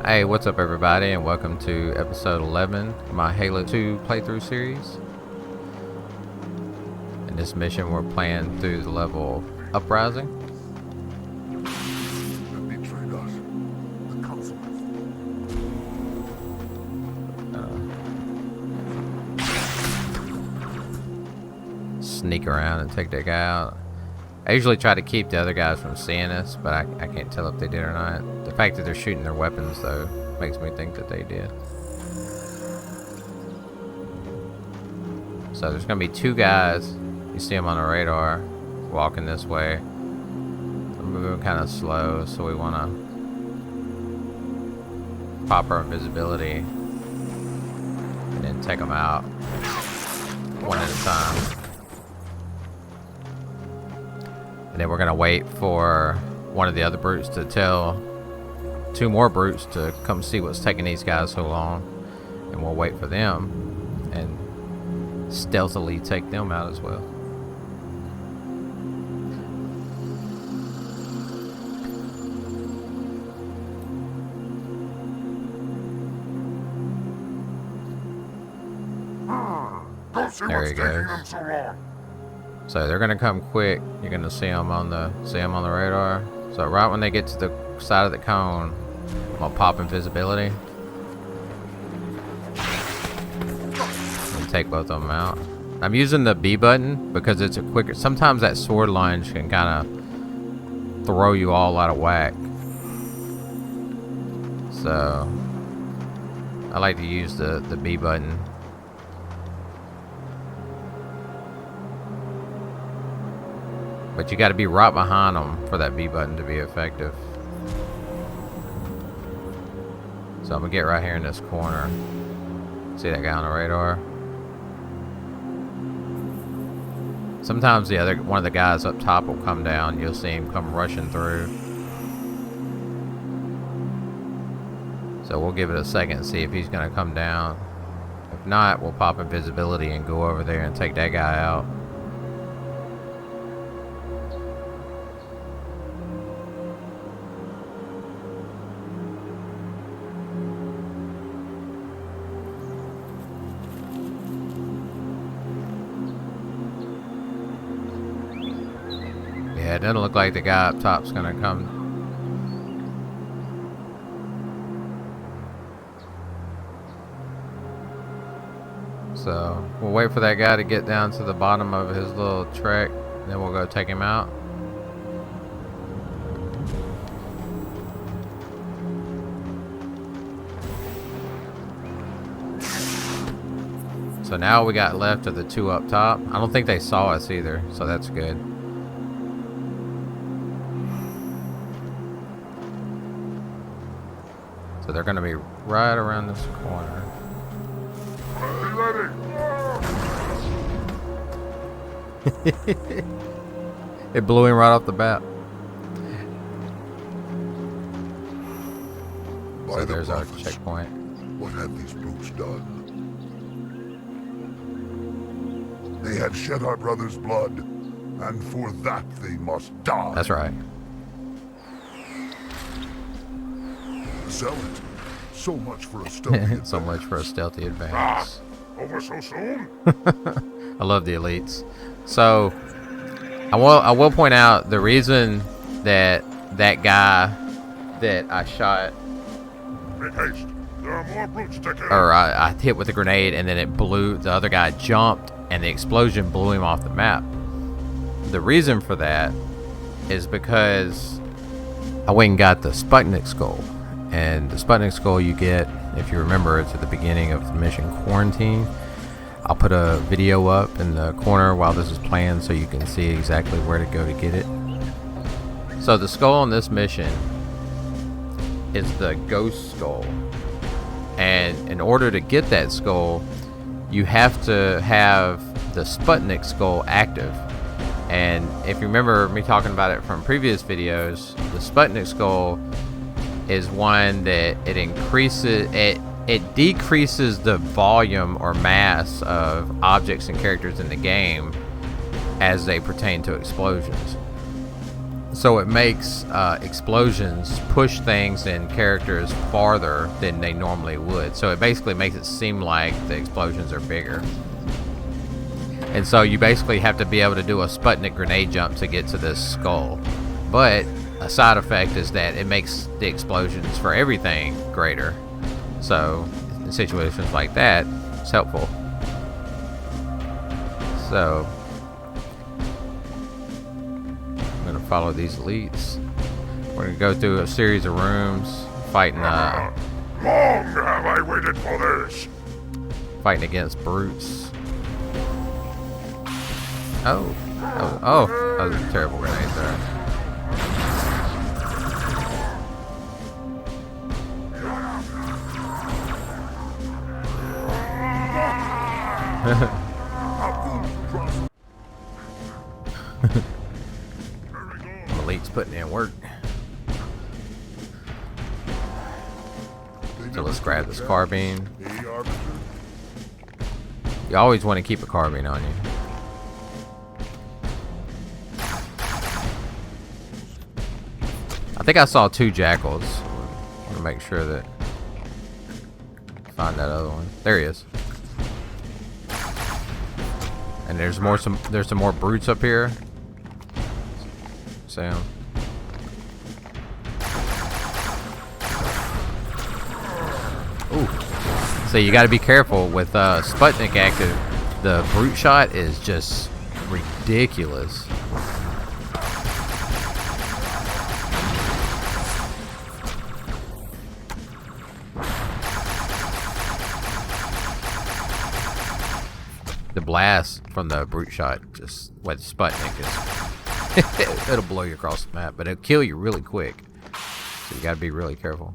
Hey, what's up everybody, and welcome to episode 11 of my Halo 2 playthrough series. In this mission we're playing through the level Uprising. They betrayed us. The council. Sneak around and take that guy out. I usually try to keep the other guys from seeing us, but I can't tell if they did or not. The fact that they're shooting their weapons, though, makes me think that they did. So there's going to be two guys. You see them on the radar, walking this way. They're moving kind of slow, so we want to pop our invisibility and then take them out one at a time. And then we're gonna wait for one of the other brutes to tell two more brutes to come see what's taking these guys so long, and we'll wait for them and stealthily take them out as well. There he goes. So they're gonna come quick. You're gonna see them on the radar. So right when they get to the side of the cone, I'm gonna pop invisibility and take both of them out. I'm using the B button because it's a quicker. Sometimes that sword lunge can kind of throw you all out of whack. So I like to use the B button. But you got to be right behind them for that B button to be effective. So I'm gonna get right here in this corner. See that guy on the radar? Sometimes one of the guys up top will come down. You'll see him come rushing through. So we'll give it a second and see if he's gonna come down. If not, we'll pop invisibility and go over there and take that guy out. Yeah, it doesn't look like the guy up top's gonna come. So we'll wait for that guy to get down to the bottom of his little trek, and then we'll go take him out. So now we got left of the two up top. I don't think they saw us either, so that's good. So they're going to be right around this corner. It blew him right off the bat. So there's our checkpoint. What had these brutes done? They had shed our brother's blood, and for that they must die. That's right. Sell it. So much for a stealthy So much for a stealthy advance. Over so soon? I love the elites. So I will point out the reason that guy that I shot, Make haste. There are more brutes to kill. or I hit with a grenade and then it blew, the other guy jumped and the explosion blew him off the map. The reason for that is because I went and got the Sputnik skull. And the Sputnik skull you get, if you remember, it's at the beginning of the mission Quarantine. I'll put a video up in the corner while this is playing so you can see exactly where to go to get it. So the skull on this mission is the ghost skull. And in order to get that skull, you have to have the Sputnik skull active. And if you remember me talking about it from previous videos, the Sputnik skull is one that it decreases the volume or mass of objects and characters in the game as they pertain to explosions. So it makes explosions push things and characters farther than they normally would. So it basically makes it seem like the explosions are bigger. And so you basically have to be able to do a Sputnik grenade jump to get to this skull. But a side effect is that it makes the explosions for everything greater. So in situations like that, it's helpful. So I'm going to follow these elites. We're going to go through a series of rooms fighting Long have I waited for this. Fighting against brutes. Oh, that was a terrible grenade there. Elite's putting in work. So let's grab this carbine. You always want to keep a carbine on you. I think I saw 2 jackals. I want to make sure that find that other one. There he is. And there's some more brutes up here. See 'em. Ooh. So you got to be careful with Sputnik active. The brute shot is just ridiculous. The blast from the brute shot, just with Sputnik, is it'll blow you across the map, but it'll kill you really quick. So you gotta be really careful.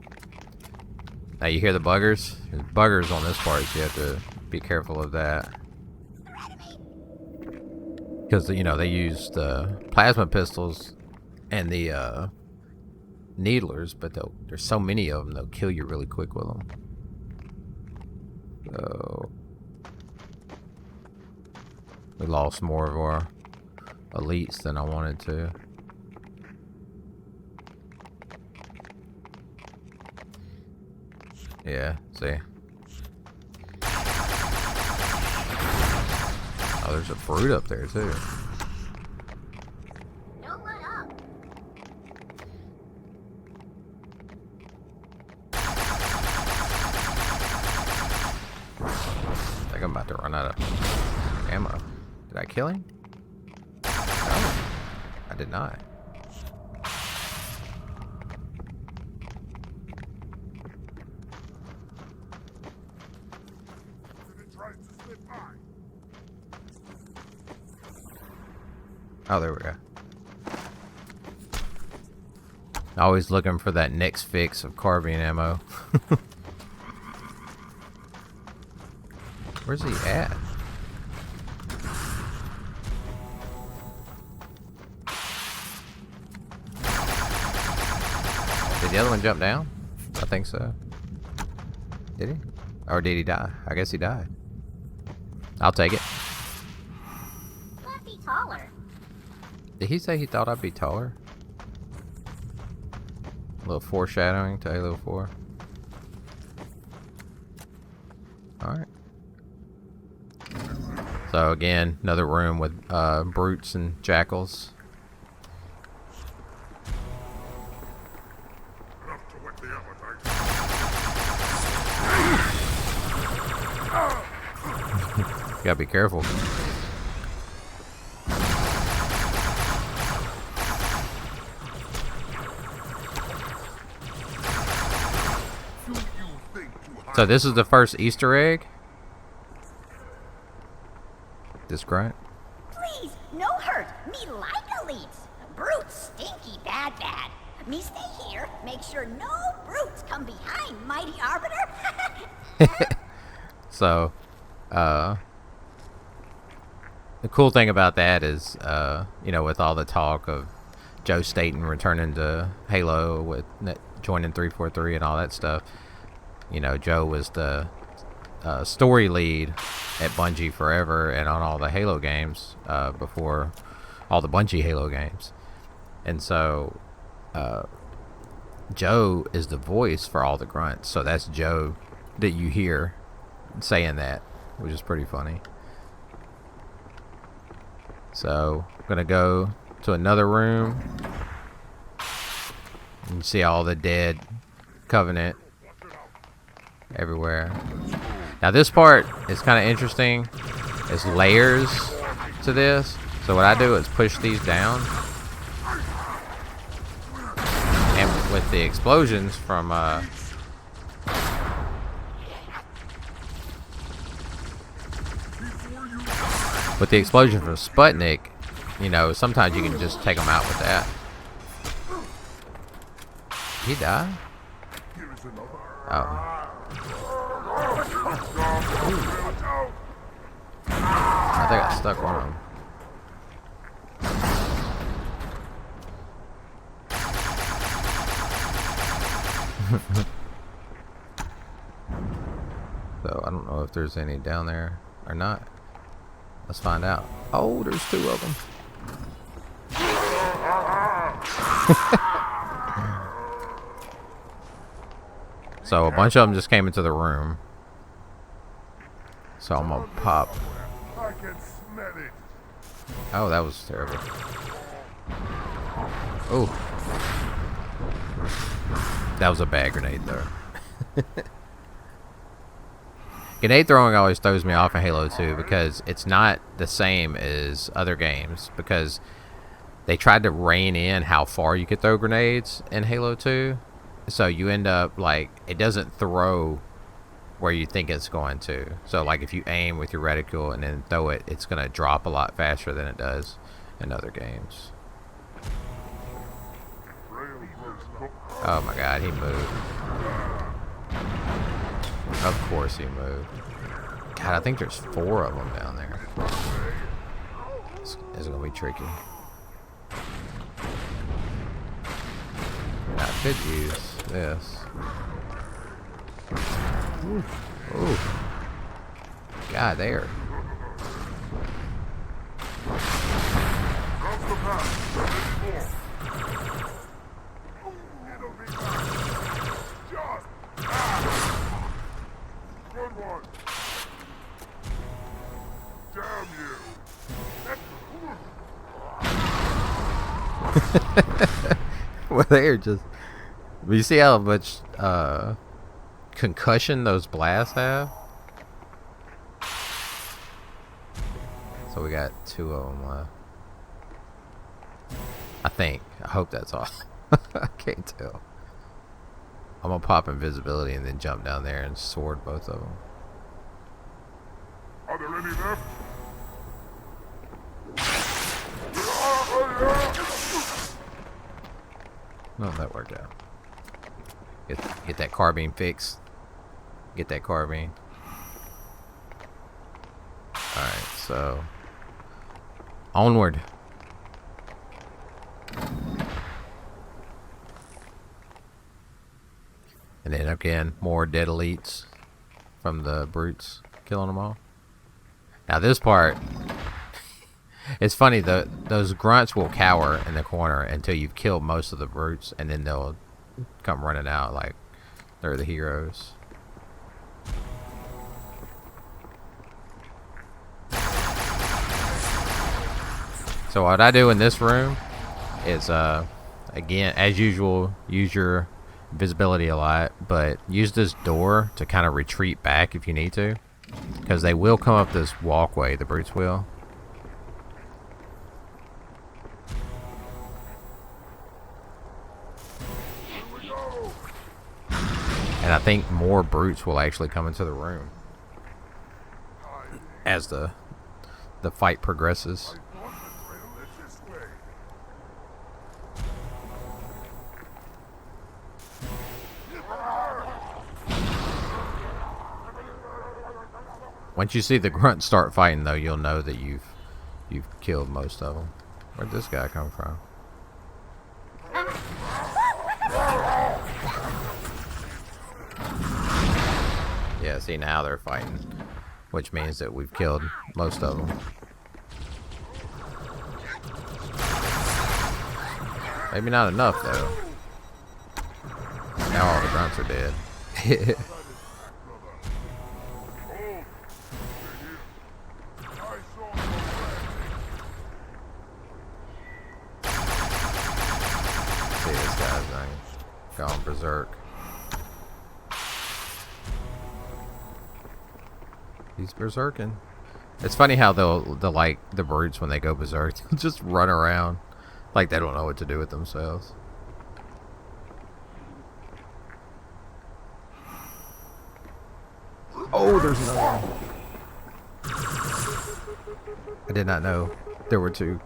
Now you hear the buggers? There's buggers on this part, so you have to be careful of that. Because, you know, they use the plasma pistols and the needlers, but there's so many of them, they'll kill you really quick with them. So we lost more of our elites than I wanted to. Yeah, see. Oh, there's a brute up there too. Don't let up. I think I'm about to run out of ammo. Did I kill him? No, I did not. Oh, there we go. Always looking for that next fix of carbine ammo. Where's he at? Did the other one jump down? I think so. Did he? Or did he die? I guess he died. I'll take it. Might be taller. Did he say he thought I'd be taller? A little foreshadowing to Halo 4. Alright. So again, another room with brutes and jackals. You gotta be careful. So this is the first Easter egg? This grunt? Please, no hurt. Me like elites. Brutes stinky bad. Me stay here, make sure no brutes come behind Mighty Arbiter. So, the cool thing about that is, you know, with all the talk of Joe Staten returning to Halo with joining 343 and all that stuff, you know, Joe was the story lead at Bungie forever and on all the Halo games before all the Bungie Halo games. And so Joe is the voice for all the grunts. So that's Joe that you hear saying that, which is pretty funny. So I'm gonna go to another room and see all the dead Covenant everywhere. Now this part is kind of interesting. There's layers to this. So what I do is push these down, and with the explosions from Sputnik, you know, sometimes you can just take them out with that. He died? Oh. I think I stuck on him. So I don't know if there's any down there or not. Let's find out. Oh, there's 2 of them. So a bunch of them just came into the room. So I'm gonna pop. I can smell it. Oh, that was terrible. Oh. That was a bad grenade though. Grenade throwing always throws me off in Halo 2 because it's not the same as other games, because they tried to rein in how far you could throw grenades in Halo 2. So you end up like, it doesn't throw where you think it's going to. So like if you aim with your reticule and then throw it, it's going to drop a lot faster than it does in other games. Oh my god, he moved. Of course he moved. God, I think there's 4 of them down there. This is going to be tricky. I could use this. Ooh. Ooh. God, there. Well, they're just... You see how much concussion those blasts have? So we got 2 of them left. I think. I hope that's all. I can't tell. I'm gonna pop invisibility and then jump down there and sword both of them. Are there any left? No, that worked out. Get that carbine fixed. Get that carbine. Alright, so onward. And then again, more dead elites from the brutes, killing them all. Now this part, it's funny, those grunts will cower in the corner until you've killed most of the brutes, and then they'll come running out like they're the heroes. So what I do in this room is, again, as usual, use your visibility a lot, but use this door to kind of retreat back if you need to, because they will come up this walkway, the brutes will. And I think more brutes will actually come into the room as the fight progresses. Once you see the grunts start fighting, though, you'll know that you've killed most of them. Where'd this guy come from? Yeah, see, now they're fighting, which means that we've killed most of them. Maybe not enough, though. Now all the grunts are dead. See, this guy's gone berserk. He's berserking. It's funny how they'll like the brutes when they go berserk, they'll just run around like they don't know what to do with themselves. Oh, there's another one. I did not know there were two.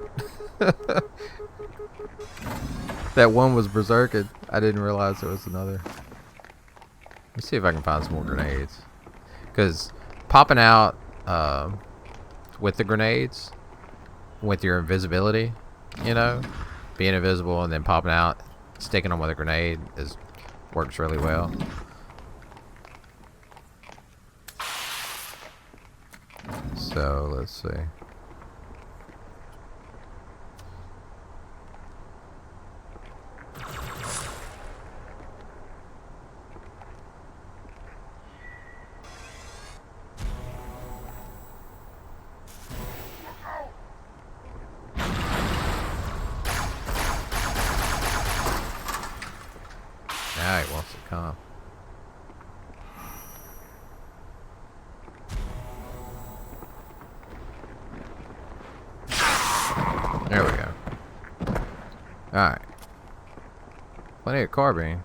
That one was berserking. I didn't realize there was another. Let's see if I can find some more grenades. Because popping out with the grenades, with your invisibility, you know, being invisible and then popping out, sticking them with a grenade works really well. So let's see. Now he wants to come. There we go. Alright. Plenty of carbine.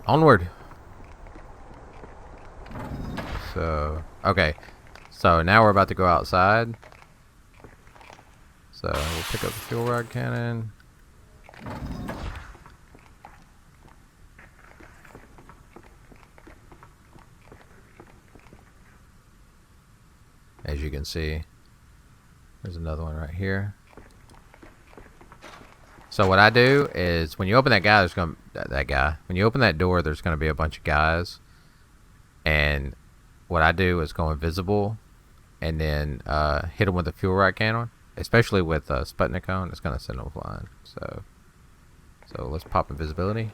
Onward. So, okay. So now we're about to go outside. So we'll pick up the fuel rod cannon. As you can see, there's another one right here. So what I do is when you open that guy, there's gonna when you open that door, there's gonna be a bunch of guys. And what I do is go invisible and then hit them with the fuel rod cannon. Especially with Sputnik on, it's gonna send them flying. So let's pop invisibility.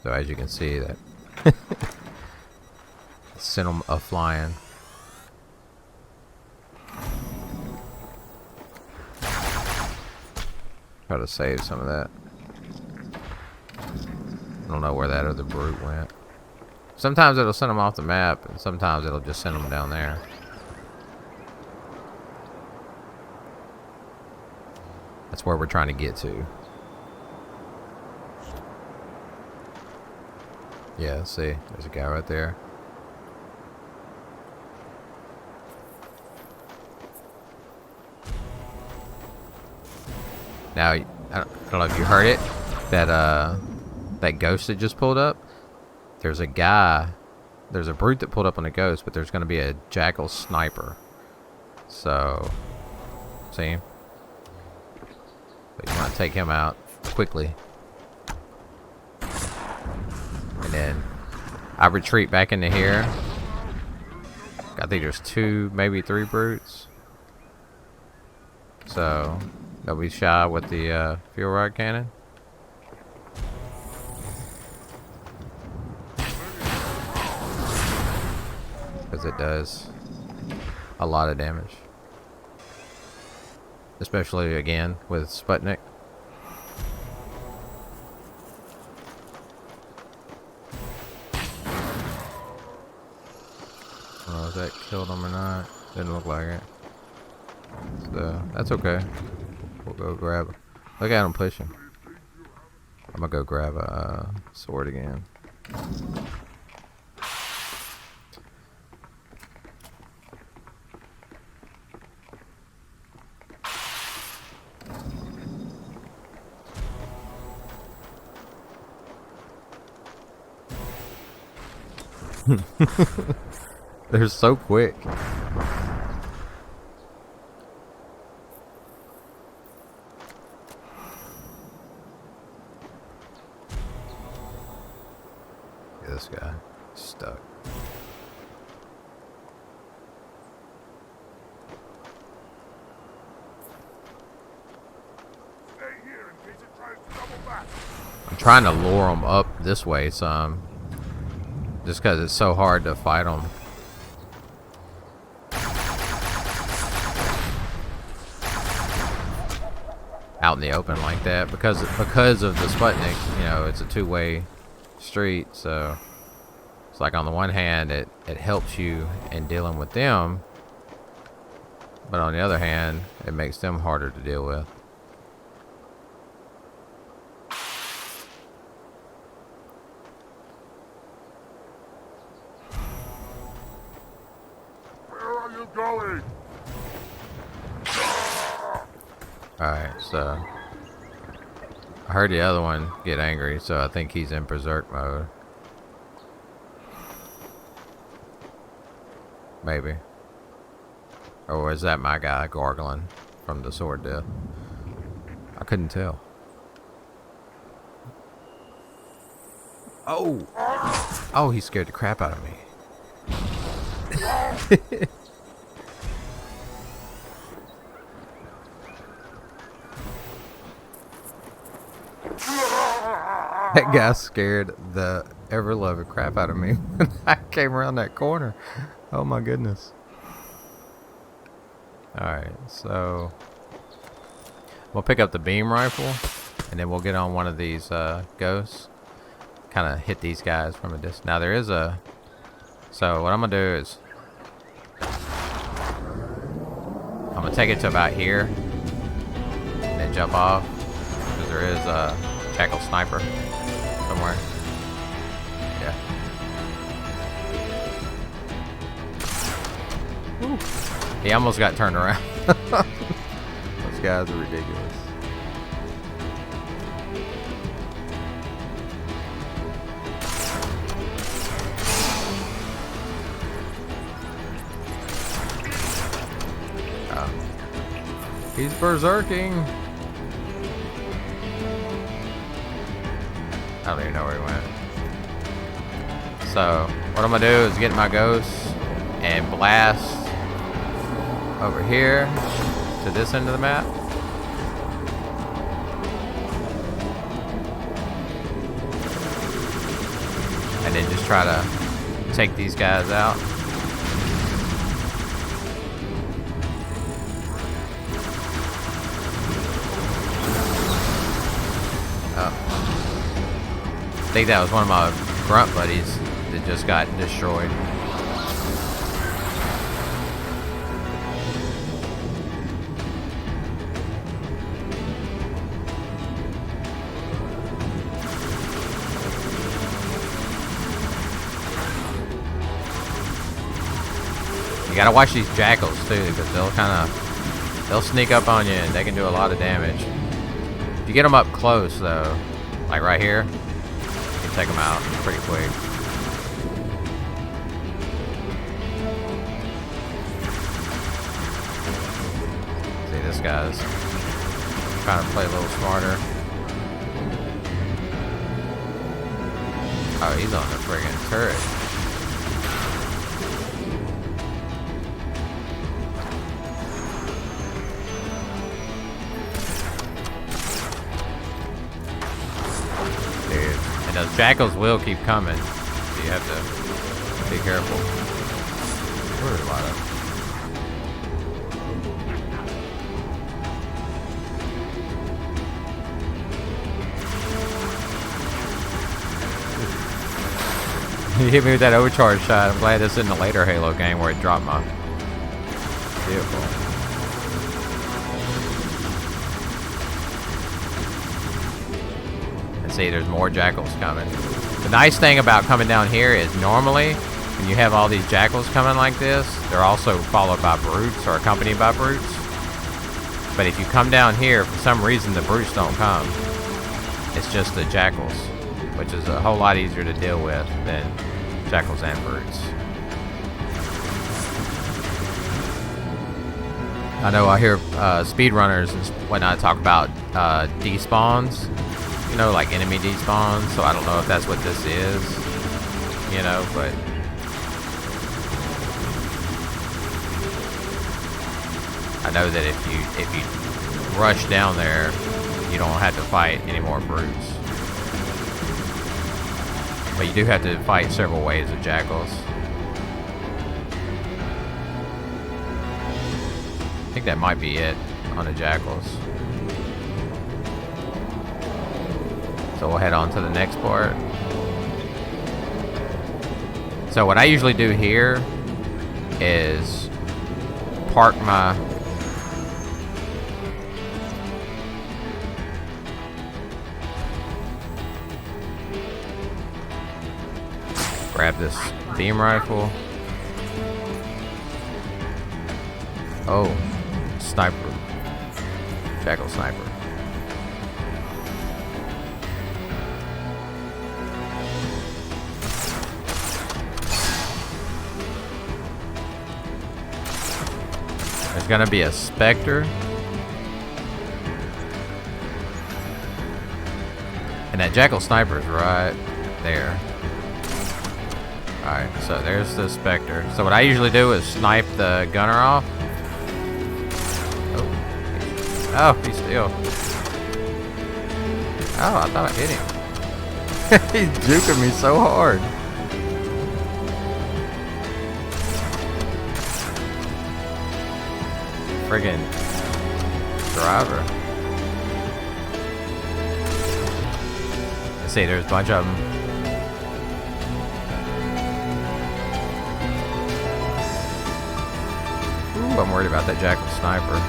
So as you can see, that send them flying. Try to save some of that. I don't know where that other brute went. Sometimes it'll send them off the map, and sometimes it'll just send them down there. That's where we're trying to get to. Yeah, see, there's a guy right there. Now, I don't know if you heard it, that ghost that just pulled up. There's a guy, there's a brute that pulled up on a ghost, but there's going to be a jackal sniper. So, see him? But you want to take him out quickly. And then I retreat back into here. I think there's 2, maybe 3 brutes. So, don't be shy with the fuel rod cannon. Because it does a lot of damage. Especially, again, with Sputnik. I don't know if that killed him or not. Didn't look like it. So, that's okay. We'll go grab it. Look at him pushing. I'm gonna go grab a sword again. They're so quick. This guy stuck. trying to lure them up this way some, just because it's so hard to fight them. Out in the open like that, because of the Sputnik, you know, it's a two-way street. So it's like on the one hand it helps you in dealing with them, but on the other hand it makes them harder to deal with. Where are you going? Alright, so I heard the other one get angry, so I think he's in berserk mode. Maybe. Or was that my guy gargling from the sword death? I couldn't tell. Oh! Oh, he scared the crap out of me. That guy scared the ever-loving crap out of me when I came around that corner. Oh my goodness. Alright, so we'll pick up the beam rifle and then we'll get on one of these ghosts. Kind of hit these guys from a distance. Now there is a... So what I'm going to do is... I'm going to take it to about here and then jump off. Because there is a jackal sniper somewhere. Yeah. Woo. He almost got turned around. Those guys are ridiculous. Oh. He's berserking. I don't even know where he went. So, what I'm gonna do is get my ghost and blast over here to this end of the map. And then just try to take these guys out. Oh. I think that was one of my grunt buddies that just got destroyed. You gotta watch these jackals too, because they'll sneak up on you and they can do a lot of damage. If you get them up close though, like right here, you can take them out pretty quick. See, this guy's trying to play a little smarter. Oh, he's on the friggin' turret. Those jackals will keep coming, so you have to be careful. There's a lot of them. You hit me with that overcharge shot. I'm glad this isn't a later Halo game where it dropped my vehicle. See, there's more jackals coming. The nice thing about coming down here is normally when you have all these jackals coming like this, they're also followed by brutes or accompanied by brutes. But if you come down here, for some reason the brutes don't come. It's just the jackals, which is a whole lot easier to deal with than jackals and brutes. I know I hear speedrunners and whatnot talk about despawns. You know, like enemy despawns, so I don't know if that's what this is, you know, but I know that if you rush down there, you don't have to fight any more brutes. But you do have to fight several waves of jackals. I think that might be it on the jackals. So we'll head on to the next part. So what I usually do here is park my... Grab this beam rifle. Oh, sniper. Jackal sniper. There's gonna be a specter. And that jackal sniper is right there. Alright, so there's the specter. So what I usually do is snipe the gunner off. Oh, he's still. Oh, I thought I hit him. He's juking me so hard. Friggin' driver. Let's see, there's a bunch of them. Ooh, I'm worried about that jackal sniper.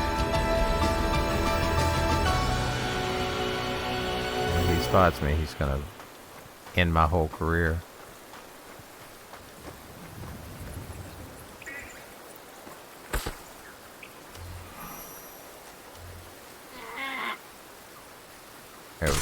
If he spots me, he's gonna end my whole career. There we go.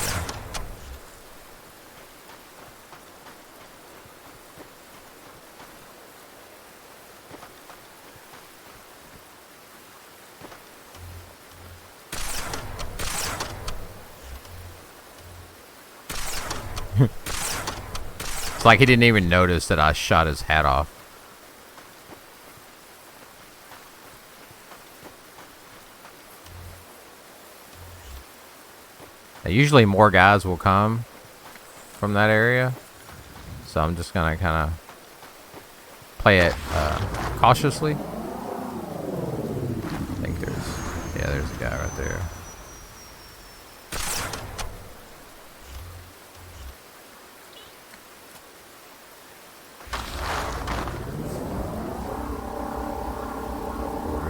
It's like he didn't even notice that I shot his hat off. Now, usually more guys will come from that area, so I'm just gonna kind of play it cautiously. I think there's a guy right there.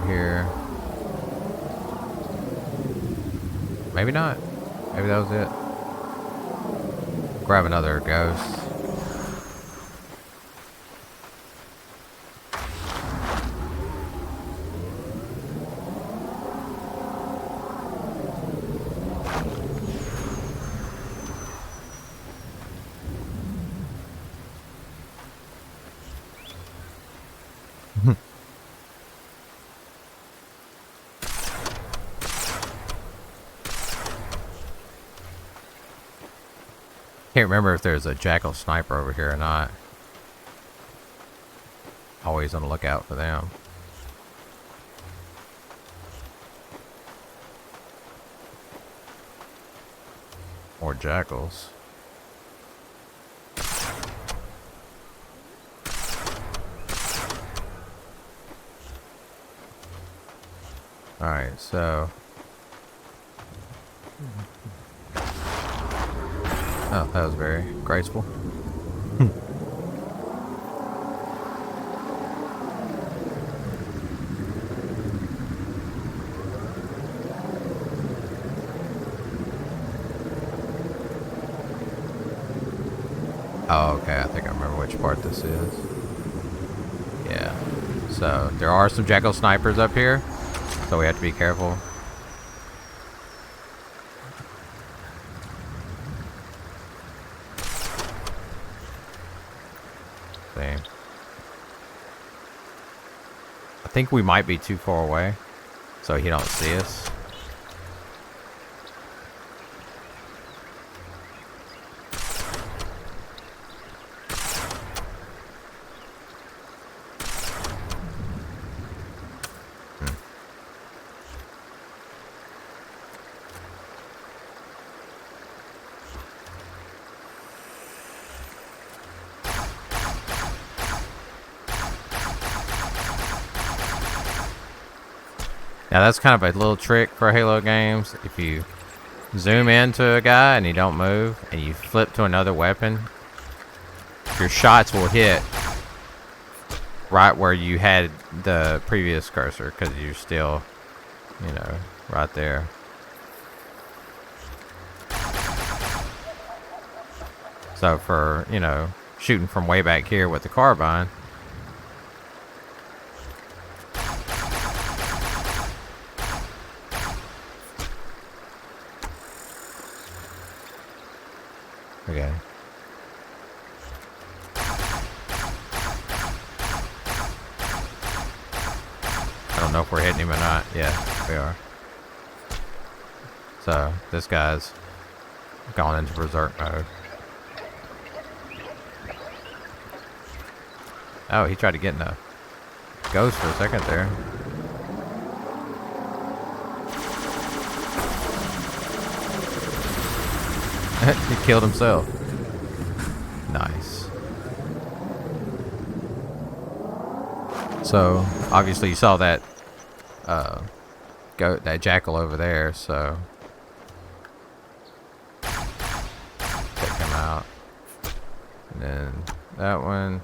Here. Maybe not. Maybe that was it. Grab another ghost. Can't remember if there's a jackal sniper over here or not. Always on the lookout for them. More jackals. Alright, so... Oh, that was very graceful. Oh, okay, I think I remember which part this is. Yeah. So, there are some jackal snipers up here, so we have to be careful. I think we might be too far away, so he don't see us. Now that's kind of a little trick for Halo games. If you zoom into a guy and he don't move, and you flip to another weapon, your shots will hit right where you had the previous cursor, because you're still, you know, right there. So for, you know, shooting from way back here with the carbine, okay. I don't know if we're hitting him or not. Yeah, we are. So this guy's gone into berserk mode. Oh, he tried to get in a ghost for a second there. He killed himself. Nice. So obviously you saw that that jackal over there, so take him out. And then that one.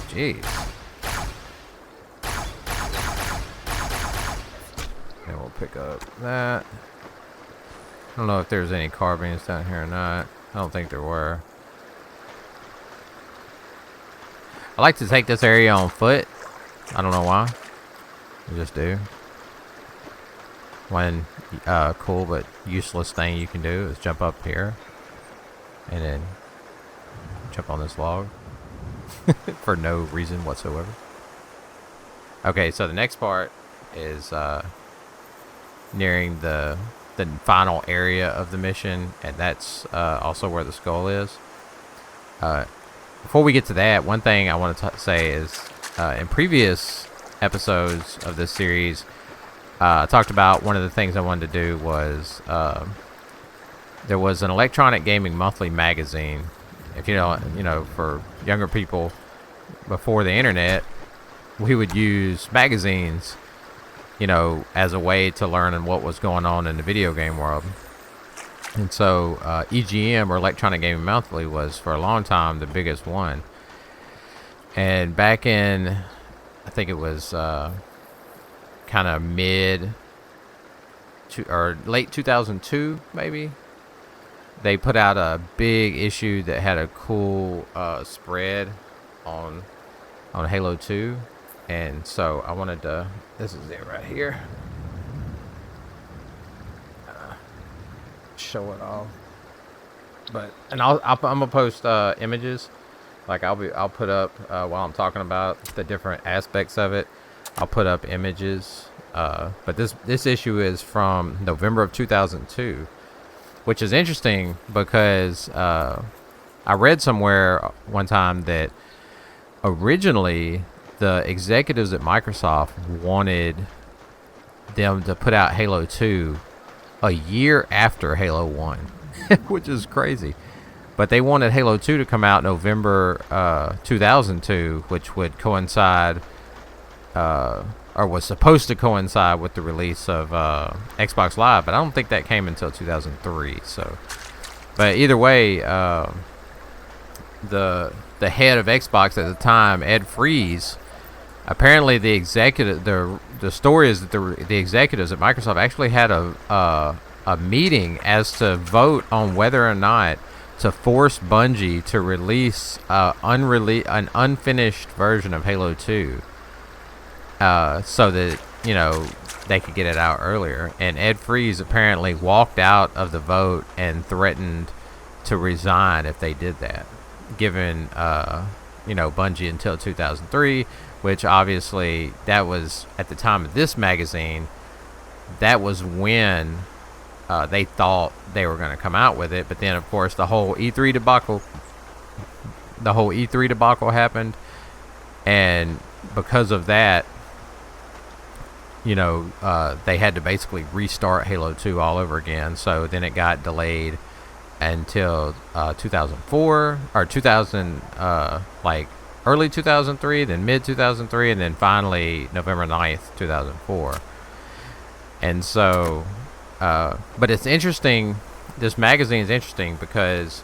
Jeez. And we'll pick up that. I don't know if there's any carbines down here or not. I don't think there were. I like to take this area on foot. I don't know why. I just do. One cool but useless thing you can do is jump up here and then jump on this log for no reason whatsoever. Okay, so the next part is nearing the final area of the mission, and that's also where the skull is. Before we get to that, one thing I want to say is in previous episodes of this series, I talked about one of the things I wanted to do was there was an electronic gaming monthly magazine. If you know, for younger people before the internet, we would use magazines, you know, as a way to learn what was going on in the video game world. And so EGM, or Electronic Gaming Monthly, was for a long time the biggest one. And back in, I think it was kind of late 2002, maybe, they put out a big issue that had a cool spread on Halo 2. And so I wanted to, this is it right here, show it off. But, and I'm gonna post images. Like I'll put up while I'm talking about the different aspects of it, I'll put up images. But this issue is from November of 2002, which is interesting because I read somewhere one time that originally the executives at Microsoft wanted them to put out Halo 2 a year after Halo 1, which is crazy. But they wanted Halo 2 to come out November 2002, which would coincide, or was supposed to coincide with the release of Xbox Live, but I don't think that came until 2003. So, but either way, the head of Xbox at the time, Ed Freeze, apparently the executive, the story is that the executives at Microsoft actually had a meeting as to vote on whether or not to force Bungie to release an unfinished version of Halo 2, so that, you know, they could get it out earlier. And Ed Freeze apparently walked out of the vote and threatened to resign if they did that, given you know, Bungie until 2003, which obviously that was at the time of this magazine. That was when they thought they were going to come out with it. But then, of course, the whole E3 debacle happened, and because of that, you know, they had to basically restart Halo 2 all over again. So then it got delayed until 2004 or 2000, like early 2003, then mid 2003, and then finally November 9th, 2004. And so, but it's interesting. This magazine is interesting because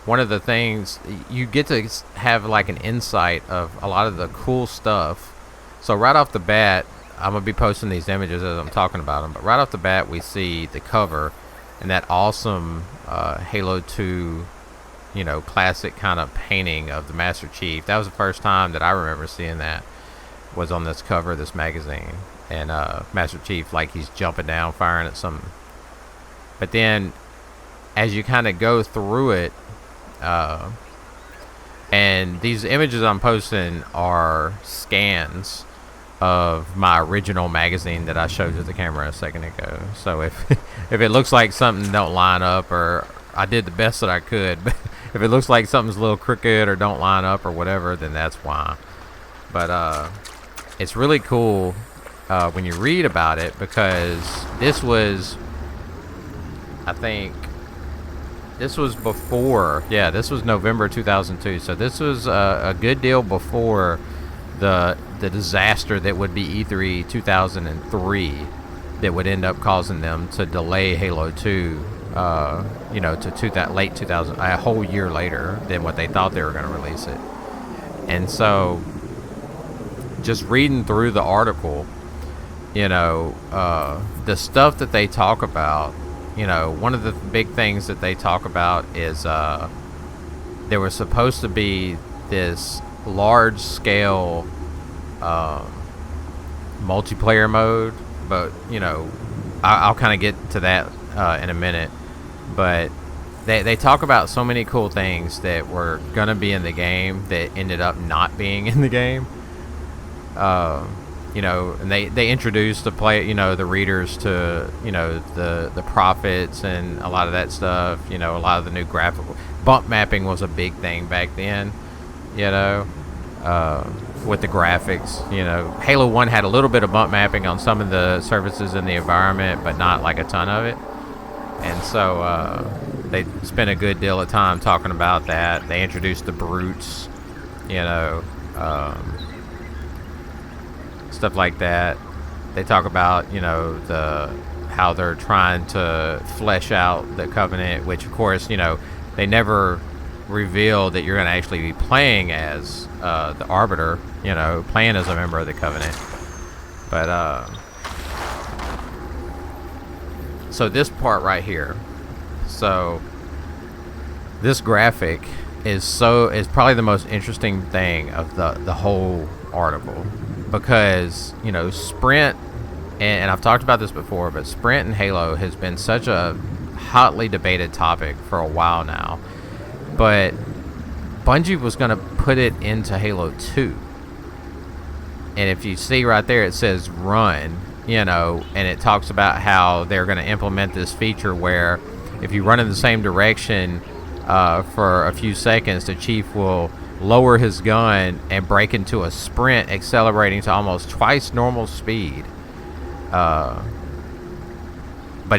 one of the things you get to have like an insight of a lot of the cool stuff. So right off the bat, I'm gonna be posting these images as I'm talking about them. But right off the bat, we see the cover and that awesome Halo 2, classic kind of painting of the Master Chief. That was the first time that I remember seeing that, was on this cover of this magazine. And Master Chief, like he's jumping down, firing at something. But then, as you kind of go through it, and these images I'm posting are scans of my original magazine that I showed to the camera a second ago. So if if it looks like something don't line up, or I did the best that I could, but if it looks like something's a little crooked or don't line up or whatever, then that's why. But it's really cool when you read about it, because this was, I think, this was before, this was November 2002. So this was a good deal before the disaster that would be E3 2003 that would end up causing them to delay Halo 2, to late 2000, a whole year later than what they thought they were going to release it. And so, just reading through the article, the stuff that they talk about, one of the big things that they talk about is there was supposed to be this large-scale multiplayer mode, but I'll kind of get to that in a minute. But they talk about so many cool things that were gonna be in the game that ended up not being in the game. And they introduced the the readers to the prophets and a lot of that stuff. A lot of the new graphical bump mapping was a big thing back then. With the graphics, Halo 1 had a little bit of bump mapping on some of the surfaces in the environment, but not like a ton of it. And so they spent a good deal of time talking about that. They introduced the brutes, stuff like that. They talk about how they're trying to flesh out the Covenant, which of course they never reveal that you're going to actually be playing as the Arbiter, playing as a member of the Covenant. But so this part right here, so this graphic is probably the most interesting thing of the whole article, because Sprint, and I've talked about this before, but Sprint and Halo has been such a hotly debated topic for a while now. But Bungie was going to put it into Halo 2. And if you see right there, it says run, and it talks about how they're going to implement this feature where if you run in the same direction for a few seconds, the Chief will lower his gun and break into a sprint, accelerating to almost twice normal speed. But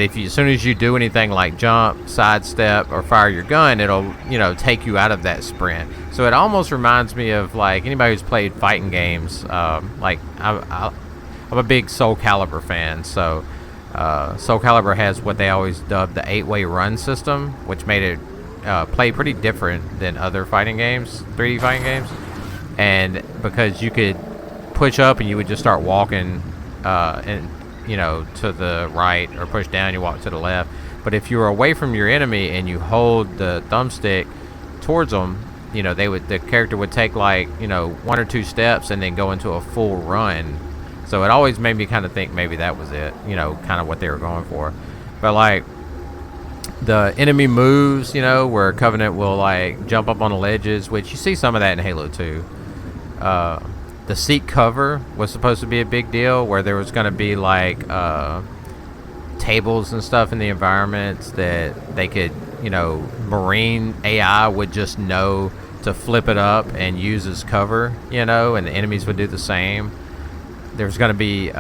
as soon as you do anything like jump, sidestep, or fire your gun, it'll, take you out of that sprint. So it almost reminds me of, like, anybody who's played fighting games. Like, I'm a big Soul Calibur fan, so Soul Calibur has what they always dub the 8-way run system, which made it play pretty different than other fighting games, 3D fighting games. And because you could push up and you would just start walking to the right, or push down, you walk to the left. But if you were away from your enemy and you hold the thumbstick towards them, the character would take like, 1 or 2 steps and then go into a full run. So it always made me kind of think maybe that was it, kind of what they were going for. But like the enemy moves, where Covenant will like jump up on the ledges, which you see some of that in Halo 2. The seat cover was supposed to be a big deal, where there was going to be like tables and stuff in the environments that they could, Marine AI would just know to flip it up and use as cover, and the enemies would do the same. There's going to be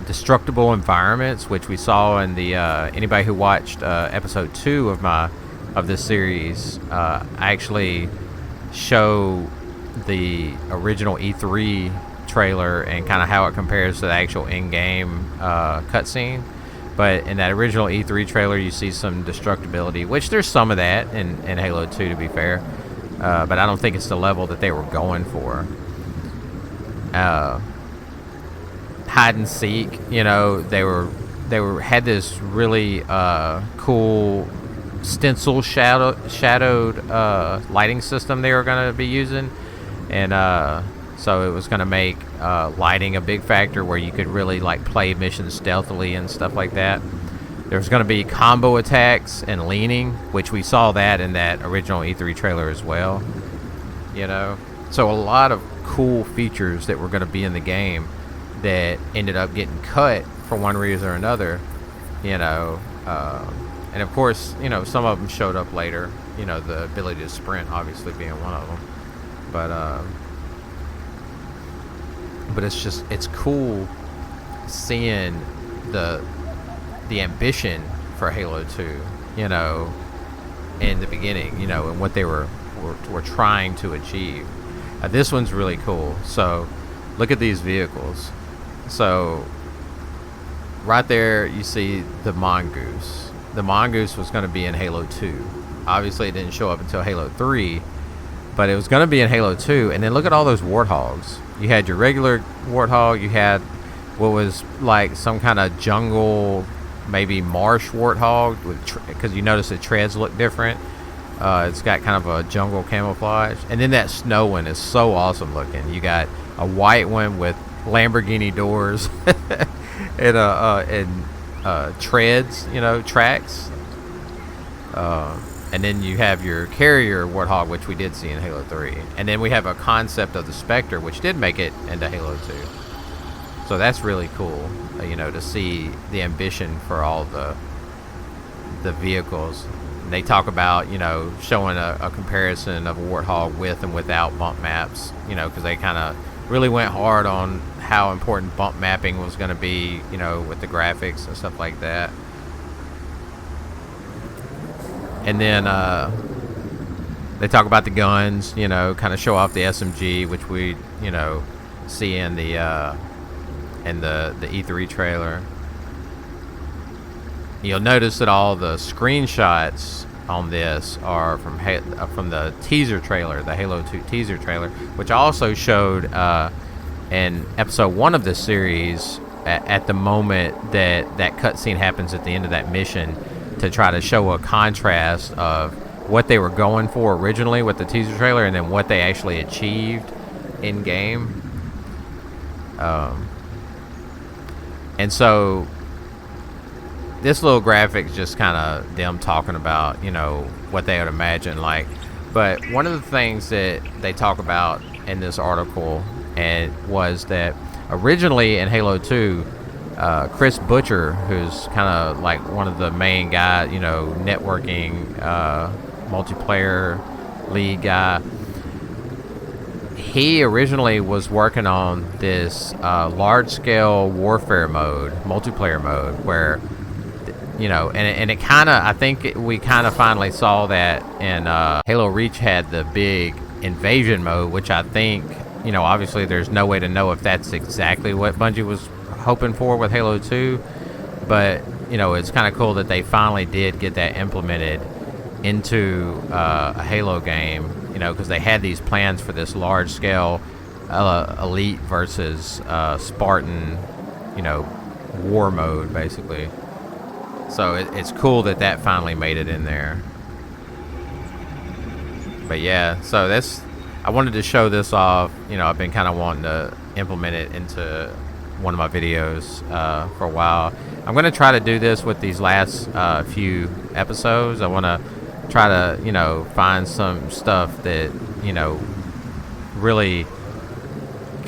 destructible environments, which we saw in the anybody who watched episode 2 of this series. I actually show the original E3 trailer and kind of how it compares to the actual in-game cutscene. But in that original E3 trailer, you see some destructibility, which there's some of that in Halo 2, to be fair. But I don't think it's the level that they were going for. Hide and seek, you know, they had this really cool stencil shadowed lighting system they were going to be using, and so it was going to make lighting a big factor where you could really like play missions stealthily and stuff like that. There's going to be combo attacks and leaning, which we saw that in that original E3 trailer as well, you know. So a lot of cool features that were going to be in the game that ended up getting cut for one reason or another, you know. And of course, you know, some of them showed up later, you know, the ability to sprint obviously being one of them. But it's cool seeing the ambition for Halo 2, you know, in the beginning, you know, and what they were trying to achieve. This one's really cool. So look at these vehicles. So right there you see the Mongoose. The Mongoose was going to be in Halo 2. Obviously it didn't show up until Halo 3, but it was going to be in Halo 2. And then look at all those warthogs. You had your regular warthog, you had what was like some kind of jungle, maybe marsh warthog, because you notice the treads look different. It's got kind of a jungle camouflage. And then that snow one is so awesome looking. You got a white one with Lamborghini doors and treads, you know, tracks. And then you have your carrier warthog, which we did see in Halo 3. And then we have a concept of the Spectre, which did make it into Halo 2. So that's really cool, you know, to see the ambition for all the vehicles. And they talk about, you know, showing a comparison of a Warthog with and without bump maps, you know, because they kind of really went hard on how important bump mapping was going to be, you know, with the graphics and stuff like that. And then they talk about the guns, you know, kind of show off the SMG, which we, you know, see in the E3 trailer. You'll notice that all the screenshots on this are from the teaser trailer, the Halo 2 teaser trailer, which also showed in episode 1 of this series at the moment that cutscene happens at the end of that mission, to try to show a contrast of what they were going for originally with the teaser trailer and then what they actually achieved in game. And so this little graphic is just kind of them talking about, you know, what they would imagine like. But one of the things that they talk about in this article was that originally in Halo 2, Chris Butcher, who's kind of like one of the main guys, you know, networking, multiplayer lead guy, he originally was working on this large-scale warfare mode, multiplayer mode, where, you know, and it kind of, I think we kind of finally saw that in Halo Reach had the big invasion mode, which I think, you know, obviously there's no way to know if that's exactly what Bungie was hoping for with Halo 2, but, you know, it's kind of cool that they finally did get that implemented into a Halo game, you know, because they had these plans for this large-scale elite versus Spartan, you know, war mode, basically. So it's cool that finally made it in there. But yeah, so I wanted to show this off. You know, I've been kind of wanting to implement it into one of my videos for a while. I'm going to try to do this with these last few episodes. I want to try to, you know, find some stuff that, you know, really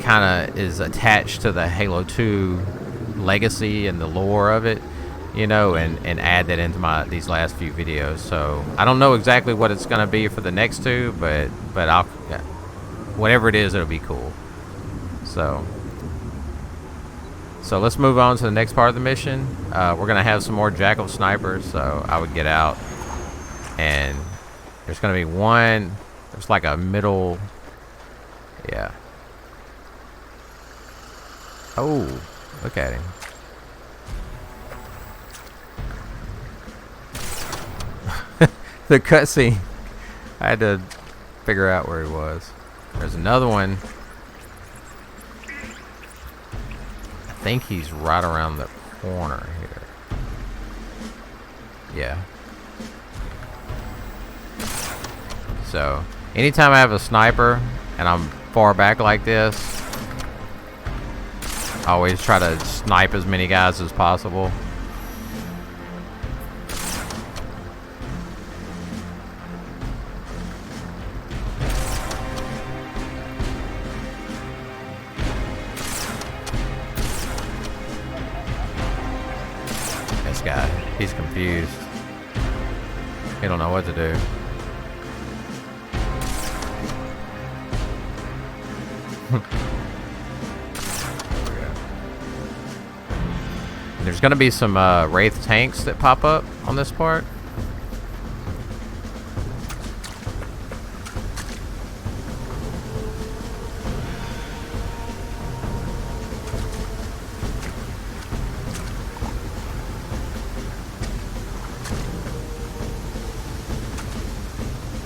kind of is attached to the Halo 2 legacy and the lore of it, you know, and add that into these last few videos. So I don't know exactly what it's going to be for the next two, but I'll, whatever it is, it'll be cool. So let's move on to the next part of the mission. We're going to have some more Jackal snipers, so I would get out. And there's going to be one, there's like a middle Yeah. Oh, look at him. The cutscene. I had to figure out where he was. There's another one. I think he's right around the corner here. Yeah. So, anytime I have a sniper and I'm far back like this, I always try to snipe as many guys as possible. This guy, he's confused. He don't know what to do. There's gonna be some Wraith tanks that pop up on this part.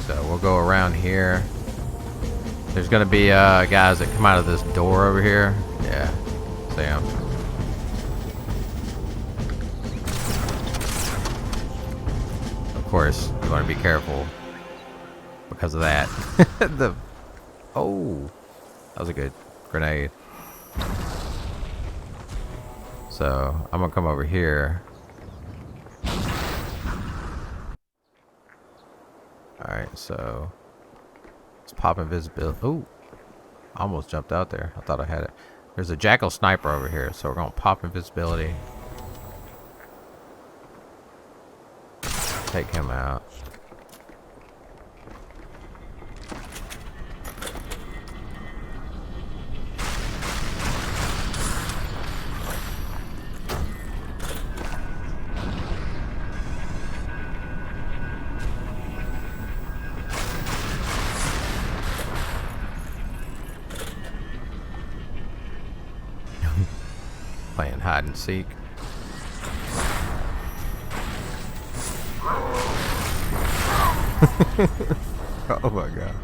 So we'll go around here. There's gonna be guys that come out of this door over here. Yeah, see 'em. Of course, you want to be careful because of that. Oh, that was a good grenade. So I'm gonna come over here. All right, so let's pop invisibility. Ooh, I almost jumped out there. I thought I had it. There's a jackal sniper over here, so we're gonna pop invisibility. Take him out. Playing hide and seek. Oh my god.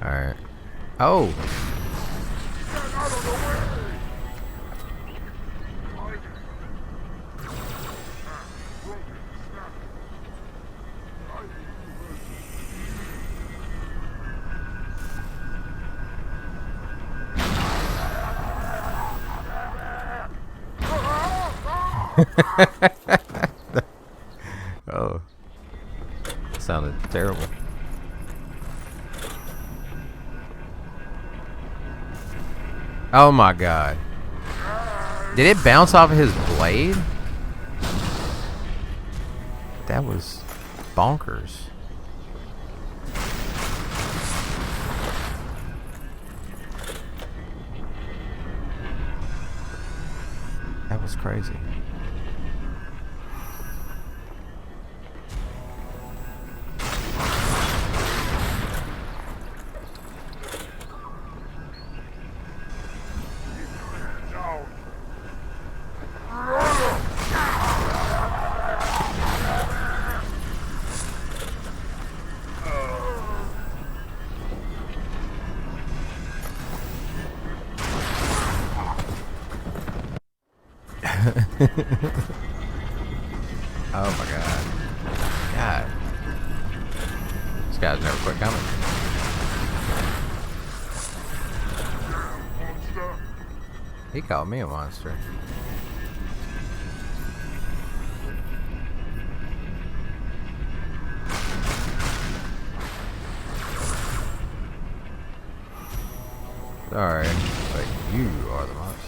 Alright. Oh! Oh. That sounded terrible. Oh my god. Did it bounce off of his blade? That was bonkers. That was crazy. Oh my god. God. This guy's never quit coming. He called me a monster. Sorry, but you are the monster.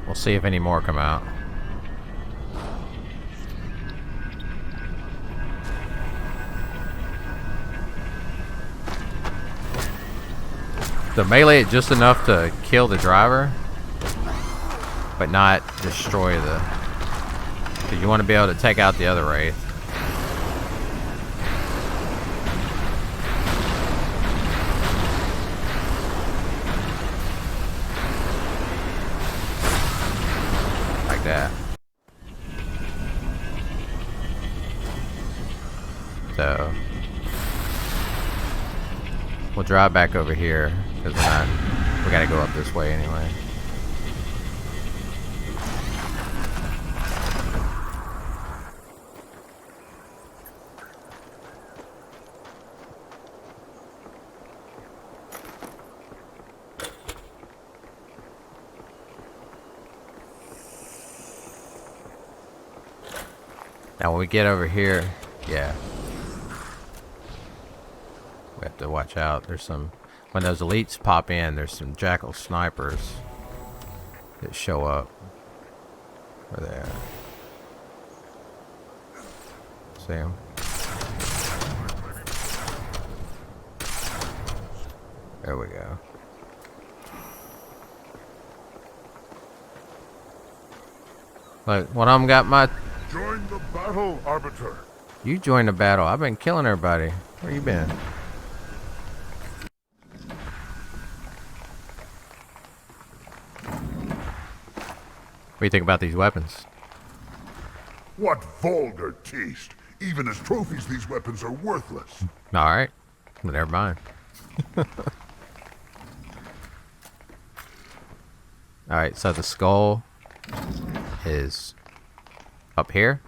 We'll see if any more come out. So melee it just enough to kill the driver, but not destroy the... Because you want to be able to take out the other wraith. Like that. So we'll drive back over here because we gotta go up this way anyway. Now when we get over here, yeah, we have to watch out. There's some, when those elites pop in, there's some jackal snipers that show up. Where they at? See them? There we go. Look, one of them got my... Join the battle, Arbiter. You joined the battle. I've been killing everybody. Where you been? What do you think about these weapons? What vulgar taste. Even as trophies, these weapons are worthless. Alright. Well, never mind. Alright, so the skull is up here.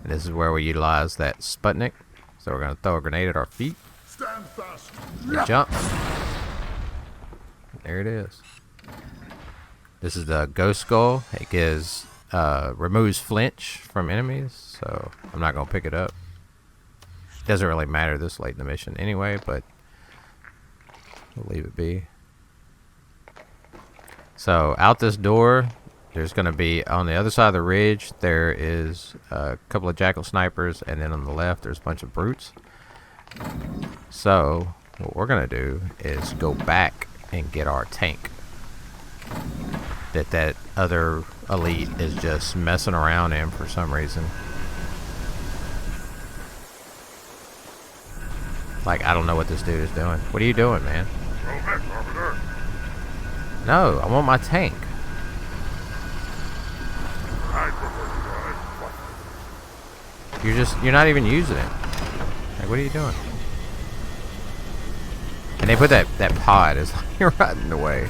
And this is where we utilize that Sputnik. So we're going to throw a grenade at our feet. Stand fast. Jump. There it is. This is the ghost skull. It gives removes flinch from enemies, so I'm not gonna pick it up. Doesn't really matter this late in the mission anyway, but we'll leave it be. So out this door, there's gonna be on the other side of the ridge. There is a couple of jackal snipers, and then on the left, there's a bunch of brutes. So what we're gonna do is go back and get our tank that other elite is just messing around in for some reason. Like, I don't know what this dude is doing. What are you doing, man? No, I want my tank. You're not even using it. Like, what are you doing? And they put that pod is like right in the way.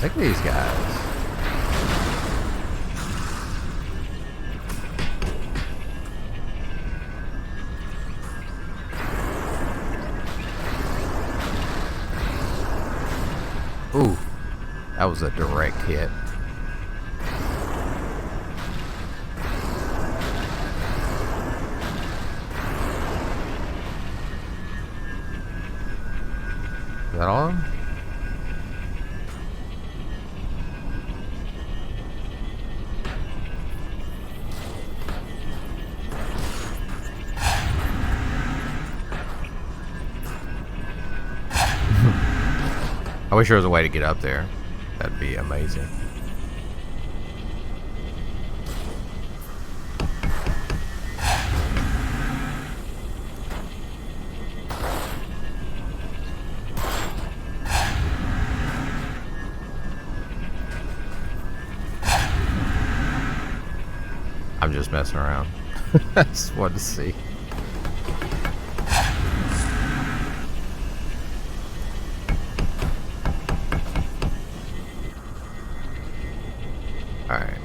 Look at these guys. Ooh, that was a direct hit. Is that all of them? I wish there was a way to get up there. That'd be amazing. I'm just messing around. I just wanted to see. Alright.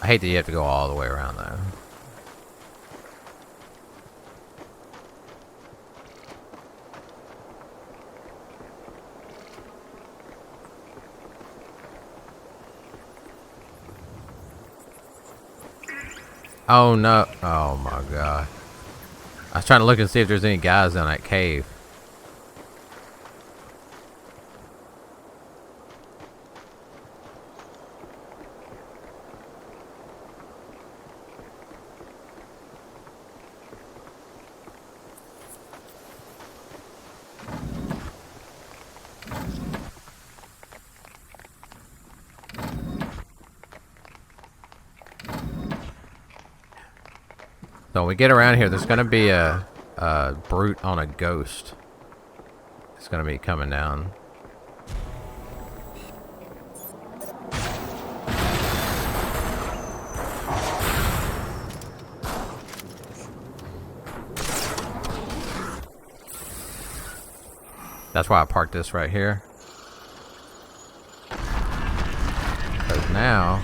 I hate that you have to go all the way around though. Oh no. Oh my god. I was trying to look and see if there's any guys in that cave. So when we get around here, there's going to be a brute on a ghost. It's going to be coming down. That's why I parked this right here. Because now...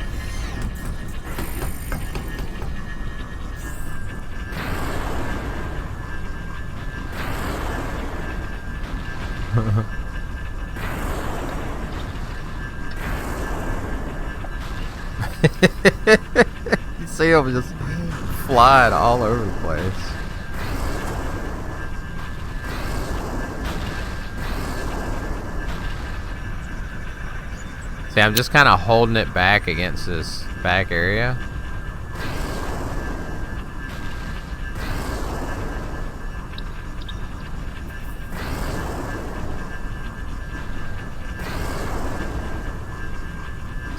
You see him just flying all over the place. See, I'm just kind of holding it back against this back area.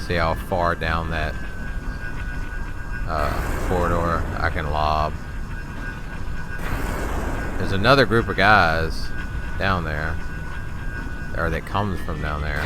See how far down that corridor I can lob. There's another group of guys down there, or that comes from down there.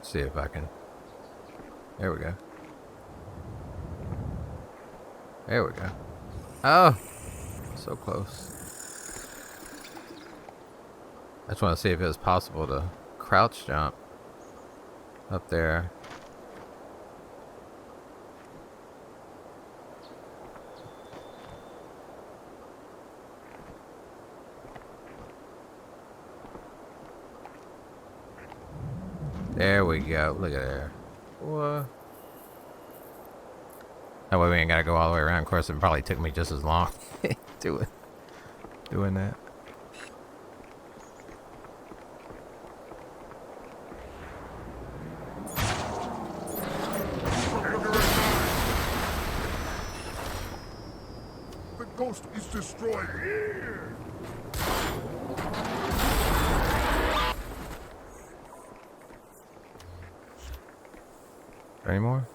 See if I can. There we go. There we go. Oh, so close. I just want to see if it was possible to crouch jump up there. There we go. Look at there. What? That way we ain't gotta go all the way around. Of course, it probably took me just as long doing that. The ghost is destroyed here. Any more?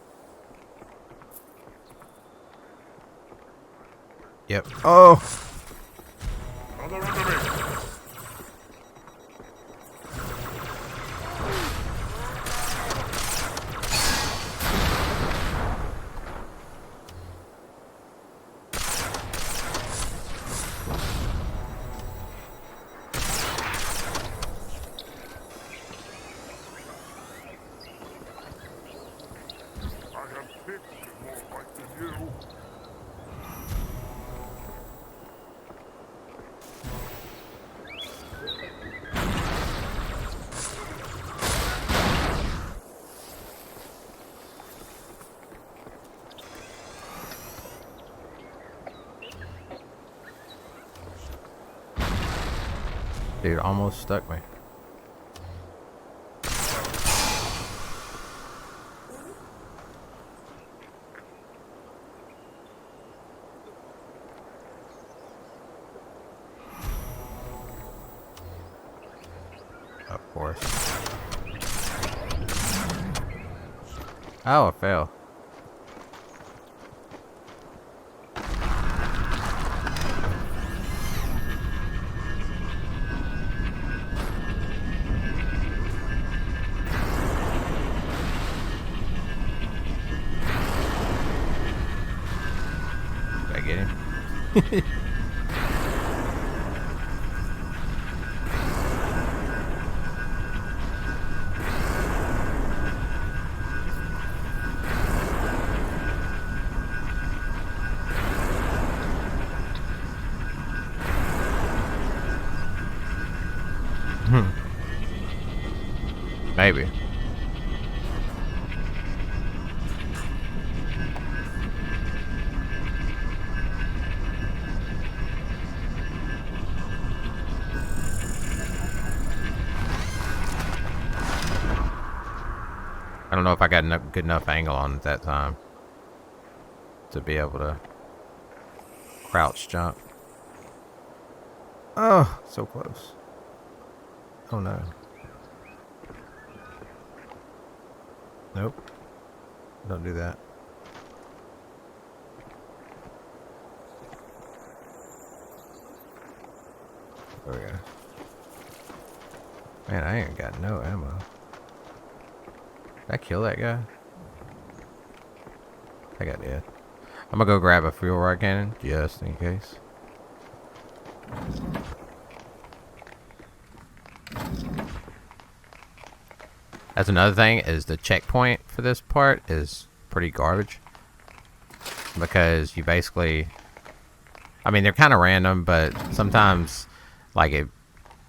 Yep. Oh! Another enemy. Dude, almost stuck me. Of course. Oh, I fell. Maybe. I don't know if I got good enough angle on it that time to be able to crouch jump. Oh, so close. Oh no. Nope. Don't do that. There we go. Man, I ain't got no ammo. Did I kill that guy? I got dead. I'm gonna go grab a fuel rod cannon just in case. That's another thing, is the checkpoint for this part is pretty garbage. Because you basically... I mean, they're kind of random, but sometimes, like,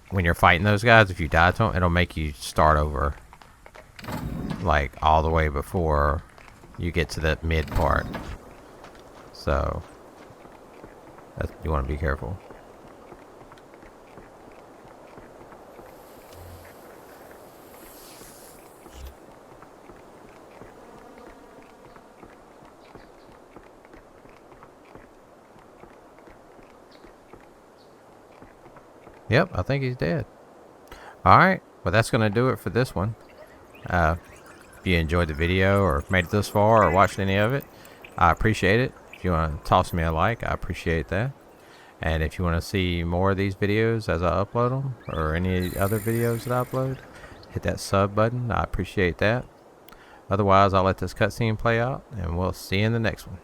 when you're fighting those guys, if you die to them, it'll make you start over. Like, all the way before you get to the mid part. So, you want to be careful. Yep, I think he's dead. Alright, well that's going to do it for this one. If you enjoyed the video or made it this far or watched any of it, I appreciate it. If you want to toss me a like, I appreciate that. And if you want to see more of these videos as I upload them, or any other videos that I upload, hit that sub button. I appreciate that. Otherwise, I'll let this cutscene play out, and we'll see you in the next one.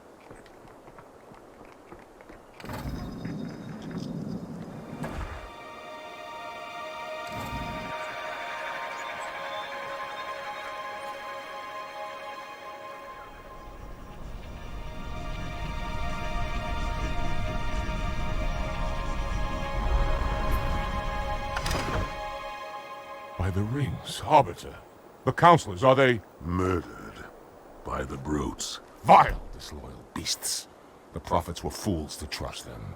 By the rings, Arbiter. The counselors, are they... Murdered by the brutes. Vile, disloyal beasts. The prophets were fools to trust them.